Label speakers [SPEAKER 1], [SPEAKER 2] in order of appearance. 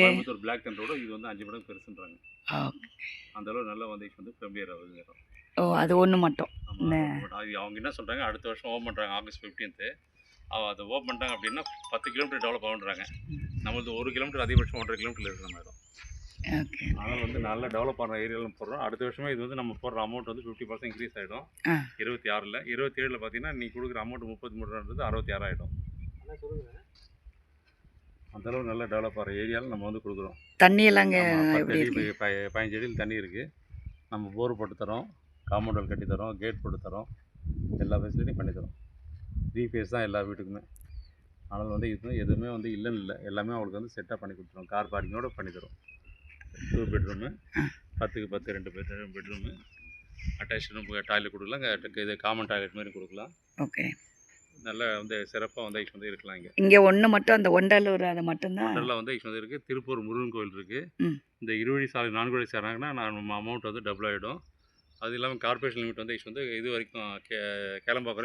[SPEAKER 1] Coimbatore black தண்டரோட இது வந்து 5 மடங்கு பெருசுன்றாங்க.
[SPEAKER 2] ஓகே.
[SPEAKER 1] அந்த அளவு நல்லா வந்து வந்து ஃபெமிலியர் ஆகுது இடம்.
[SPEAKER 2] ஓ, அது ஒன்று மட்டும்.
[SPEAKER 1] அது அவங்க என்ன சொல்கிறாங்க, அடுத்த வருஷம் ஓப்பன் பண்ணுறாங்க ஆகஸ்ட் 15th. அதை ஓப்பன் பண்ணிட்டாங்க அப்படின்னா 10 கிலோமீட்டர் டெவலப் ஆகுன்றாங்க. நம்மளது 1 கிலோமீட்டர் அதிகபட்சம் 1.5 கிலோமீட்டர் இருக்குது நம்ம இடம்.
[SPEAKER 2] ஓகே.
[SPEAKER 1] அதனால் வந்து நல்லா டெவலப் ஆகிற ஏரியாவில் போடுறோம். அடுத்த வருஷமே இது வந்து நம்ம போடுற அமௌண்ட் வந்து 50% இன்க்ரீஸ் ஆகிடும். 26ல் 27ல் பார்த்தீங்கன்னா நீ கொடுக்குற அமௌண்ட் 33 66 ஆகிடும். அந்தளவு நல்லா டெவலப் ஆகிற ஏரியாவில் நம்ம வந்து கொடுக்குறோம்.
[SPEAKER 2] தண்ணி எல்லாம்
[SPEAKER 1] 10 அடி 15 அடியில் தண்ணி இருக்குது. நம்ம போர் போட்டு தரோம், காம்பவுண்ட் வால் கட்டி தரோம், கேட் போட்டு தரோம், எல்லா ஃபெசிலிட்டியும் பண்ணி தரோம். 3 ஃபேஸ் தான் எல்லா வீட்டுக்குமே. அதனால் வந்து இது எதுவுமே வந்து இல்லைன்னு இல்லை, எல்லாமே அவங்களுக்கு வந்து செட்டாக பண்ணி கொடுத்துருவோம். கார் பார்க்கிங்கோட பண்ணி தரோம். 2 பெட்ரூமு, 10க்கு 10 2 பெட்ரூமு, அட்டாச் ரூம், டாய்லெட் கொடுக்கலாம், இது காமன் டாய்லெட் மாதிரி கொடுக்கலாம்.
[SPEAKER 2] ஓகே.
[SPEAKER 1] நல்லா வந்து சிறப்பாக வந்து வந்து இருக்கலாம்.
[SPEAKER 2] இங்கே ஒன்று மட்டும் அந்த ஒண்டலூர் அது மட்டும்தான்.
[SPEAKER 1] ஒண்டலில் வந்து வந்து இருக்குது. திருப்பூர் முருகன் கோவில் இருக்குது. இந்த 20 வழி சாலை 4 வழி சேராங்கன்னா நம்ம அமௌண்ட் வந்து டபுள் ஆகிடும். அது இல்லாமல் கார்பரேஷன் லிமிட் வந்து இது வரைக்கும் கேளம்பாக்கம்